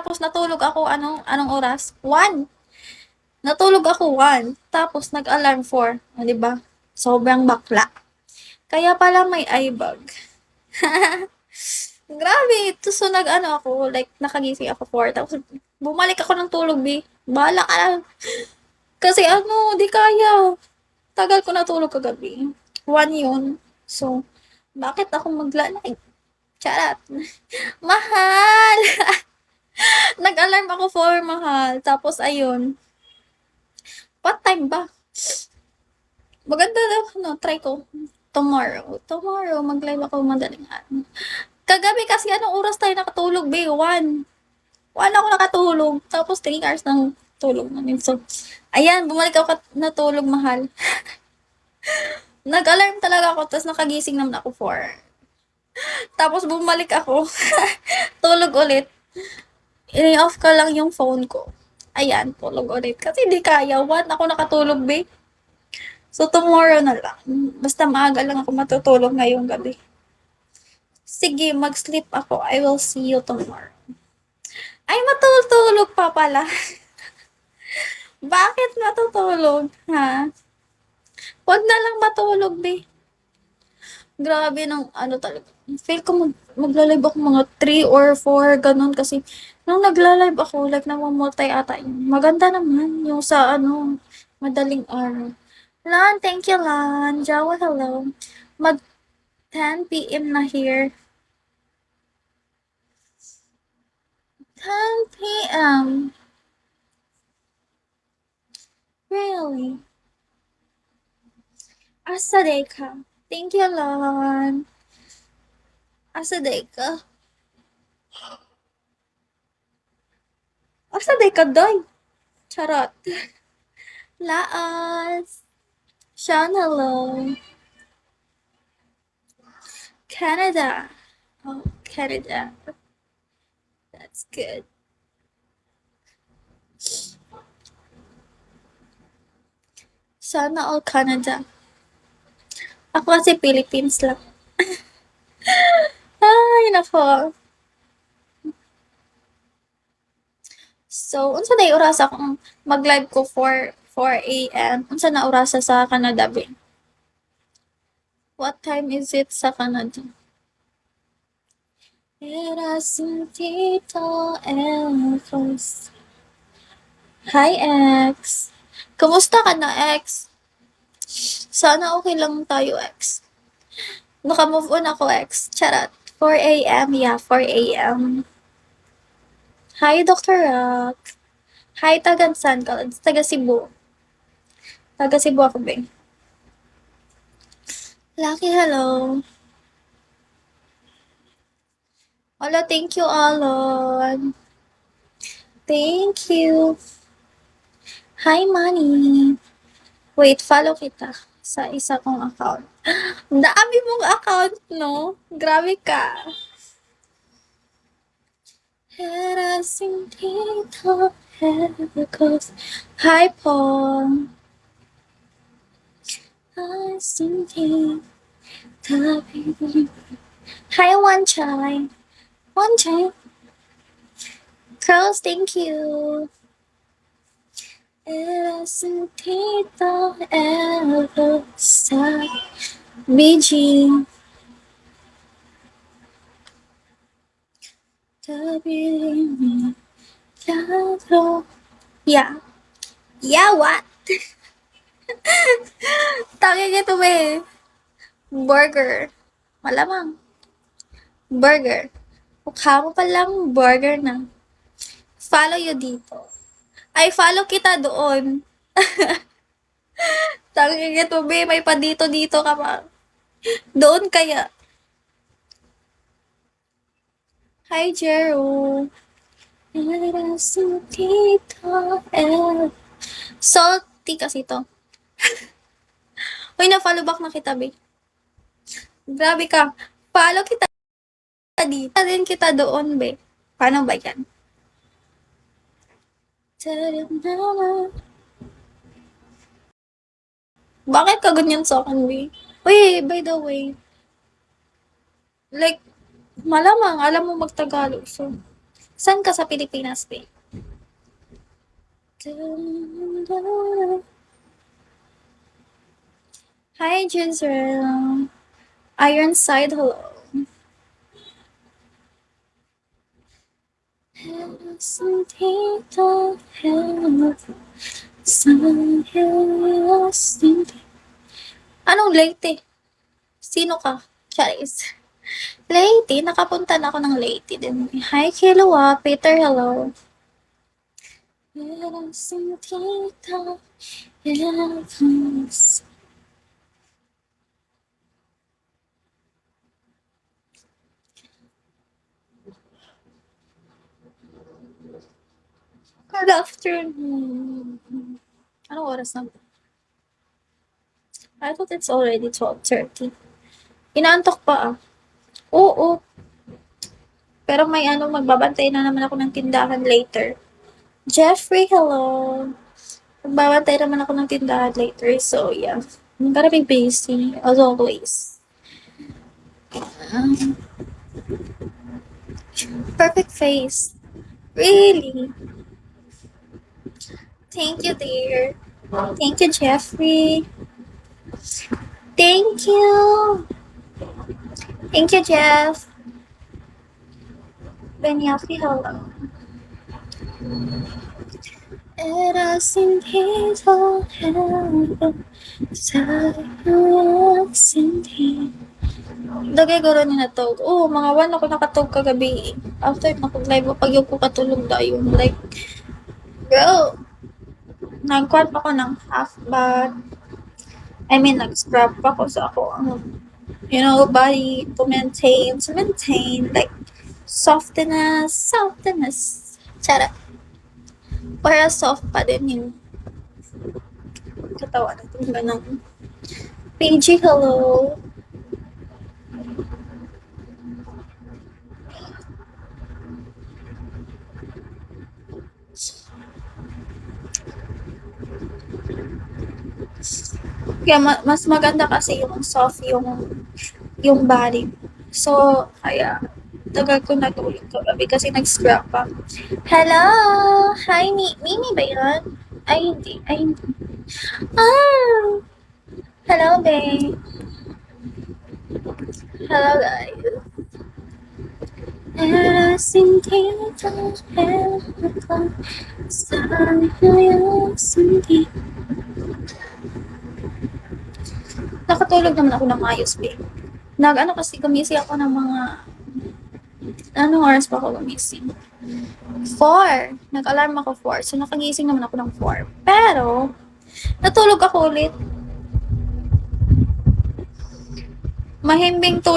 Tapos natulog ako anong oras? 1. Natulog ako 1. Tapos nag-alarm 4. O, 'di ba? Sobrang bakla. Kaya pala may eye bag. Grabe. So nag-ano ako, like nakagising ako 4. Tapos bumalik ako ng tulog, be. Bahala ka na. Kasi ano, di kaya. Tagal ko natulog kagabi. 1 yun. So, bakit ako magla-like? Charot. Mahal! Nag-alarm ako for mahal. Tapos ayun, what time ba? Maganda daw, no, try ko. Tomorrow, mag-live ako madaling araw. Kagabi kasi anong oras tayo nakatulog, be? 1. 1 ako nakatulog. Tapos 3 hours ng tulog namin. So, ayan, bumalik ako natulog mahal. Nag-alarm talaga ako, tapos nakagising naman ako 4. Tapos bumalik ako. Tulog ulit. I-off ko lang yung phone ko. Ayan, tulog ulit. Kasi di kaya. 1 ako nakatulog, be. So, tomorrow na lang. Basta maaga lang ako matutulog ngayong gabi. Sige, mag-sleep ako. I will see you tomorrow. Ay, matutulog pa pala. Bakit matutulog, ha? Wag na lang matulog, be. Grabe ng ano talaga. Feel ko magla-live ako mga 3 or 4, ganun. Kasi, nung nagla-live ako, like, namamultay ata yun. Maganda naman yung sa, ano, madaling araw. Lan, thank you, Lan. Jawa, hello. Mag 10 p.m. na here. 10 p.m. Really? Asaday ka. Thank you, Lan. Asaday ka. Asaday ka, doy. Charot. Laas. Sean, hello. Canada. Oh, Canada. That's good. Sana all Canada. Ako kasi Philippines lang. Ay, nako. So, unsa day oras akong mag-live ko for 4 a.m. Unsa na orasa sa Canada, be? What time is it sa Canada? Era sentito elfos. Hi, X. Kumusta ka na, X? Sana okay lang tayo, X. Naka-move on ako, X. Charot. 4 a.m. Yeah, 4 a.m. Hi, Dr. Rock. Hi, taga-san ka? Taga Cebu. Taga Cebu ako, be. Lucky, hello. Hola, thank you, Alon. Thank you. Hi, Manny. Wait, follow kita sa isa kong account. Dami mong account, no? Grabe ka. Era sentito elfos. Hi, Paul. I sentito. Hi, One Chai. One Chai. Curls, thank you. Era sentito elfos. BG. Yeah. Yeah, what? Tanging ito, be. Burger. Malamang. Burger. Mukha mo palang burger na. Follow you dito. Ay, follow kita doon. Tanging ito, be. May pa dito ka pa. Doon kaya. Hi, Jero. Salty kasi to. Uy, na-follow back na kita, be. Grabe ka. Follow kita dito. Din kita doon, be. Paano ba yan? Bakit ka ganyan sa akin, be? Uy, by the way, like, malamang, alam mo magtagalog. So, Saan ka sa Pilipinas, babe? Hi, Giselle. Ironside, hello. Anong Leyte? Sino ka? Charis. Leyte, nakapunta na ako ng Leyte din. Hi, Kilua. Peter, hello. Good afternoon. Anong oras na? I thought it's already 12:30. Inaantok pa ah. Oo. Pero may ano, magbabantay na naman ako ng tindahan later. Jeffrey, hello. Magbabantay naman ako ng tindahan later. So, yeah. I'm gonna be busy, as always. Um, perfect face. Really? Thank you, dear. Thank you, Jeffrey. Thank you. Thank you, Jeff. Benyafi, hello. Eras hindi dahil sa'yo hindi. Dagay garo ni natog. Oo, mga 1 ako nakatog kagabi. After nakag-live ko, pag yung ko katulog dayon. Like, bro, nag-quad pa ko ng half bath. I mean, nag-scrub pa ko sa ako. You know, body to maintain, like, softness. Charot. Para soft pa din yung katawan natin. Ganun. PG, hello. Kaya mas maganda kasi yung soft yung body. So, kaya tagal ko natulog kagabi kasi nag-scrub pa. Hello! Hi, Mimi ba yun? Ay, hindi. Ay, hindi. Ah! Hello, babe. Hello, guys. Eras hindi dahil sa'yo hindi. Nakatulog naman ako ng ayos, babe. Nag-ano kasi gumising ako ng mga anong oras pa ako gumising? 4. Nag-alarm ako 4. So, nakagising naman ako ng 4. Pero, natulog ako ulit. Mahimbing tulog.